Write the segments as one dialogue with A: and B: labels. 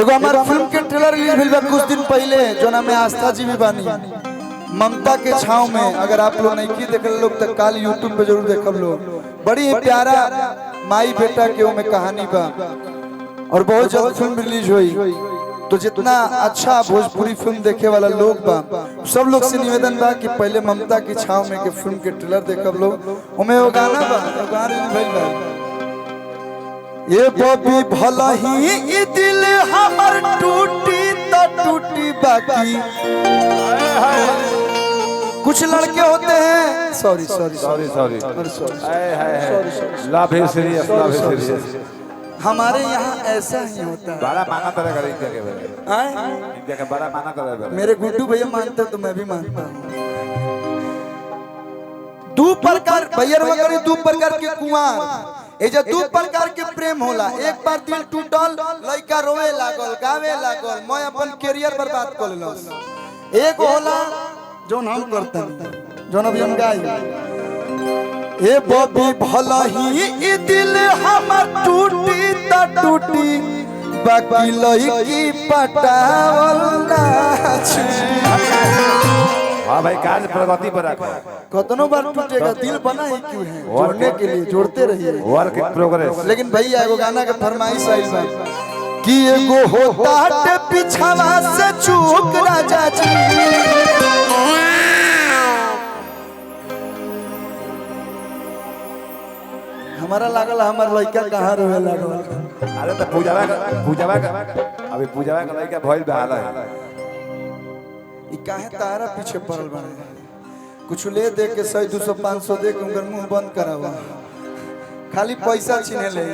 A: एगो हमारे फिल्म के ट्रेलर रिलीज भेल बा कुछ दिन पहले जो ना में आस्था जी भी बानी ममता के छाव में। अगर आप लोग नहीं देखल लोग तो काल यूट्यूब पे जरूर देखब लोग। बड़ी प्यारा माई बेटा के में कहानी बा और बहुत जल्द फिल्म रिलीज हुई। तो जितना अच्छा भोजपुरी फिल्म देखे वाला लोग बा सब लोग से निवेदन बा कि पहले ममता की छाव में के फिल्म के ट्रेलर देखब लोग। उमें वो गाना बा गाना रिलीज भइल बा। ये बॉबी भला ही ये दिल हमर टूटी तो टूटी बाकी। कुछ लड़के होते हैं सॉरी हमारे यहाँ ऐसा ही होता है।
B: बड़ा माना तरह का इंडिया के बड़ा माना तरह।
A: मेरे गुड्डू भैया मानते तो मैं भी मानता हूँ। दो प्रकार भैया दो प्रकार के कुआं एजा दो प्रकार के प्रेम होला। एक बार दिल टूटल लड़का रोवे लागल गावे लागल मैं अपन कैरियर बर्बाद कर लेलस। एक होला जोन हम करतन जोन अभी हम गाई ए बॉबी भला ही ई दिल हमर टूटी त टूटी बाकी लईकी पटावल ना छी।
B: हाँ भाई कार्य प्रगति पर रखो।
A: कतनों बार टूटेगा दिल बना ही क्यों है जोड़ने के लिए जोड़ते रहिए
B: वर्क इन प्रोग्रेस।
A: लेकिन भैया एगो गाना के फरमाइश आई बा कि एगो होता है पिछवा से चूक राजा जी। हमारा लागल हमार लड़का कहाँ रोवे लागल।
B: अरे तो पूजावा अभी पूजावा का लड़का भइल बहाला है।
A: ई काहे तारा पीछे पड़ल बने। कुछ ले दे के 100 200 500 दे के उनकर मुंह बंद करावा खाली पैसा छीने ले।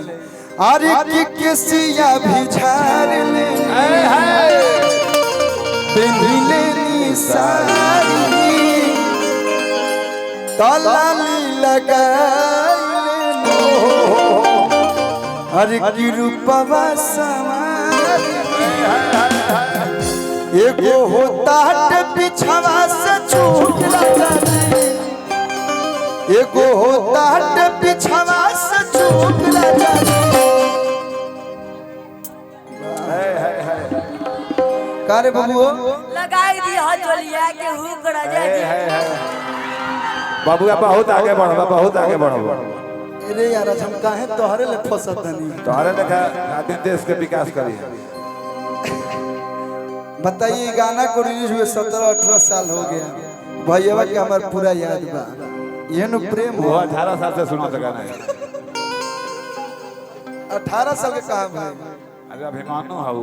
A: अरे की केसिया भी झाड़ ले पिंधले नी सारी तलाली लगाई लो। अरे की रूपवा सवार एगो होता है पिछवा से छूट राजा जी। एगो होता है पिछवा से छूट राजा जी। कारे बाबू
C: लगाई दी हजलिया के हुक राजा जी।
B: बाबू आप बहुत आगे बढ़ो बहुत आगे बढ़ो।
A: अरे यार हम काहे तोहरे ले फसत नहीं।
B: तोहरे लेखा आदमी देश के विकास करी।
A: बताइए गाना को रिलीज हुए 17-18 साल हो गया। भैया के हमार पूरा याद बा। ये नु प्रेम
B: वो
A: हो
B: 18 साल से सुनो तो गाना है।
A: 18 साल के कहा भाई।
B: अरे अभिमानो हाउ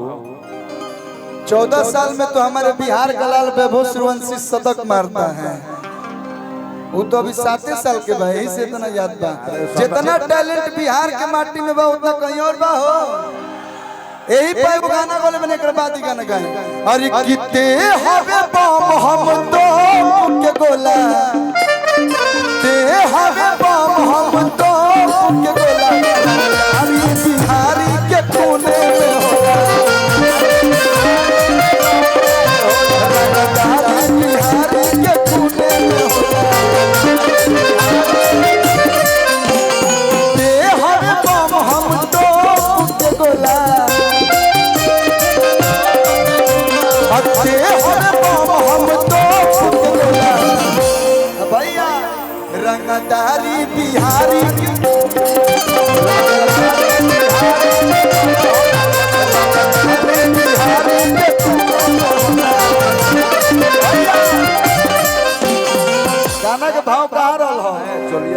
A: 14 साल में तो हमारे बिहार का लाल वैभव सूर्यवंशी शतक मारता है। वो तो अभी 7 साल के भाई यही से इतना याद बा। जितना टैलेंट बिहार के माटी में बा उतना कहीं और बा हो। यही पे गाना बोले मैंने एक बाद ही गाना गाए। अरे किते हवे बम हम तो के गोला ते हवे बम हम तो के गोला। अरे बिहारी के कोने में होला बिहारी के कोने में होला। ते हवे बम हम तो के गोला भैया रंगदारी बिहारी गाना के भाव कहा रहा हो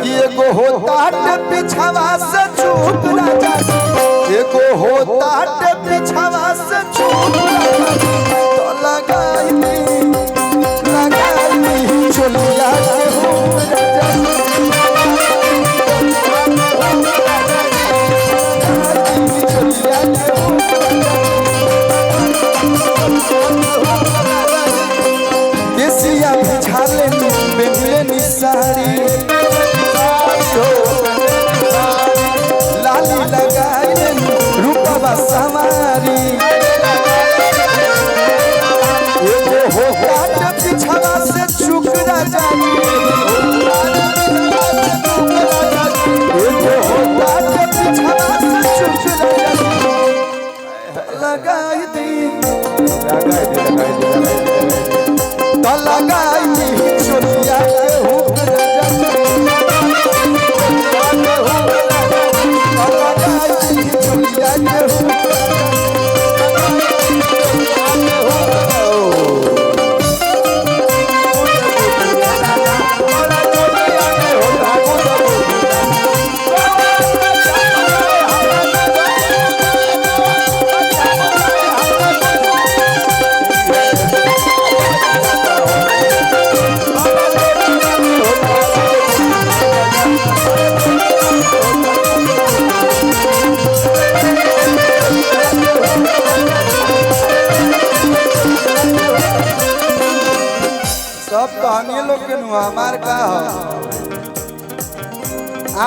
A: कि एगो होता है पिछवा से चूक राजा। एगो होता है पिछवा से चूक तो लगाई चलिया के हो केसिया बिछाले बेनले निसारी लाली लगाई रूपवा सवारी। एगो होता पिछवा से चुक राजा एगो होता पिछवा से चुक राजा लगाई दे तो लगाई दी चोलिया के हुक राजा जी चोलिया के हुक सब कहानी लोग के नुआ हमार का हो।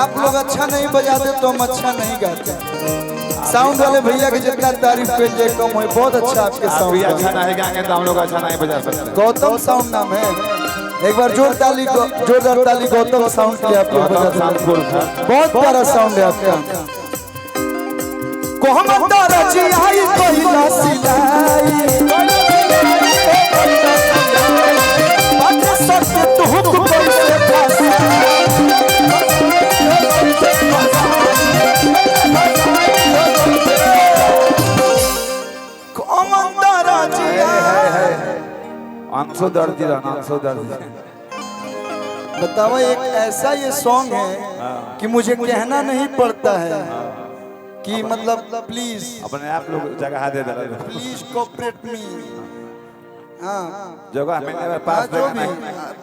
A: आप लोग अच्छा नहीं बजाते तो हम अच्छा नहीं गाते। साउंड वाले भैया के जितना तारीफ कर जाए कम हो। बहुत अच्छा आपके
B: आप भी
A: साउंड
B: अच्छा नहीं गाएंगे तो हम लोग अच्छा नहीं बजा सकते।
A: गौतम साउंड नाम है। एक बार जोरदार ताली गौतम साउंड के लिए आप लोग बजा सकते। बहुत प्यारा साउंड है आपका। कोहम तारा जी आई पहिला सिलाई बाटे सत्य तुहक कैसे फंसा कोहम तारा जी आई
B: अंशो दर्दी रहना अंशो दर्दी।
A: बताओ एक ऐसा ये सॉन्ग है कि मुझे कहना नहीं पड़ता है कि मतलब प्लीज
B: अपने आप लोग जगह दे दे
A: प्लीज कोऑपरेट मी। हाँ
B: जगह मिलने में पास
A: जो भी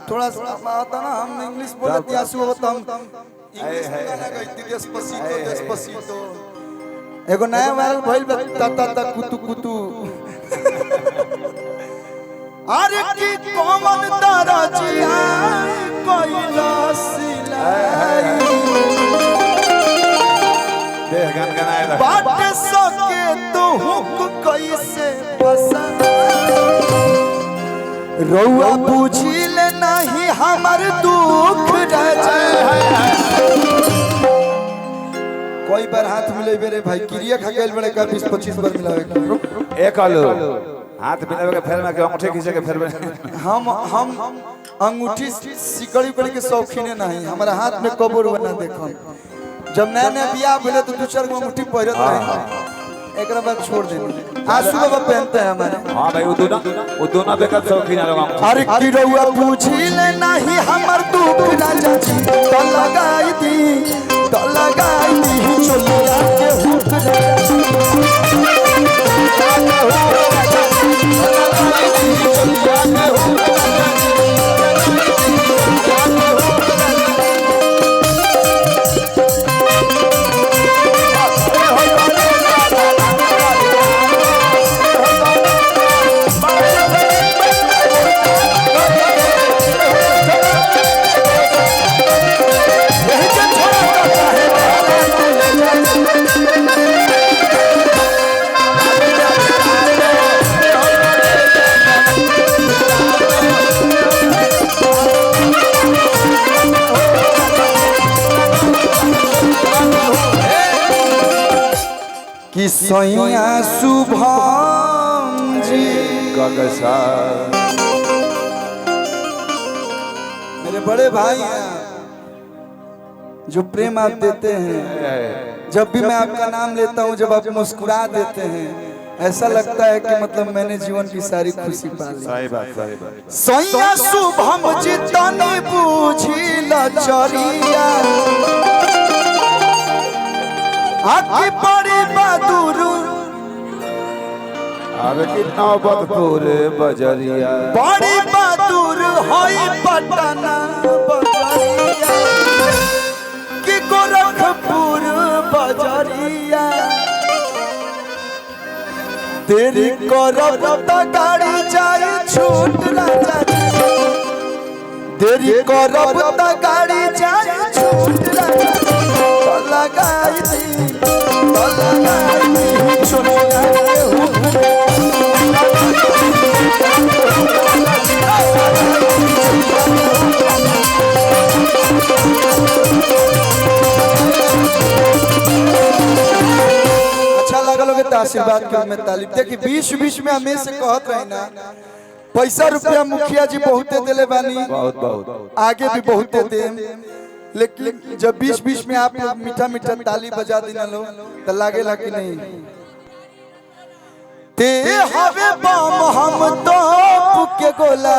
A: थोड़ा सा आता ना हम इंग्लिश बोलते आंसू होता हम इंग्लिश में गाना गाइते डेस्पासितो एगो नया वायरल भइल बा ता ता कुतु कुतु अरे की कौन तारा जिया कोइला सिलाई
B: देह गन गनाए
A: बाट सके तो हुक कैसे बसा रउआ बुझिल नहीं हमर दुख राजा। कोई बार हाथ मिले बेरे भाई क्रिया खा गेल बड़े का 20-25 बार मिलावे के
B: एक आलो हाथ मिलावे के फेर में के अंगूठे खींचे के फेर में
A: हम अंगूठी सिकड़ी उकड़ी के शौकीन नहीं। हमारा हाथ में कबर बना देखो जब नया नया बियाह भेले तो 2-4 अंगूठी पहिरत रहे एक बाद छोड़ देनी। आंसू बाबा पहनते हैं हमारे।
B: हां भाई वो दोनों बेकत शौकीन है लोग।
A: अरे की रउआ बुझिल नहीं हमर दुख राजा जी तो लगाई दी चोलिया के हुक कि सैया शुभम जी
B: कगसा
A: मेरे बड़े भाई हैं जो प्रेम आप देते हैं। जब भी मैं आपका नाम लेता हूँ जब आप मुस्कुरा देते हैं ऐसा लगता है कि मतलब मैंने जीवन की सारी खुशी पा ली।
B: सही बात
A: सैया शुभम जी तनी बूझी लचरिया आकी बड़ी बहादुर
B: अरे कितना बदपुर बजरिया
A: बड़ी बहादुर होई पटना बजरिया कि गोरखपुर बजरिया तेरी करब त गाड़ी जाई छूट राजा जी तेरी करब त गाड़ी जाई छूट राजा तो लगाई दी चोलिया के हुक अच्छा लगा लोगे तो आशीर्वाद आशीर्वाद के में तालीफ देखी 20-20 में हमें से कहत रहे ना पैसा रुपया मुखिया जी बहुते दिले बानी
B: बहुत बहुत
A: आगे भी बहुते दे लेकिन जब 20-20 में आप लोग मीठा मीठा ताली बजा देना लो तो लागेला कि नहीं ते हवे बम हम तो के गोला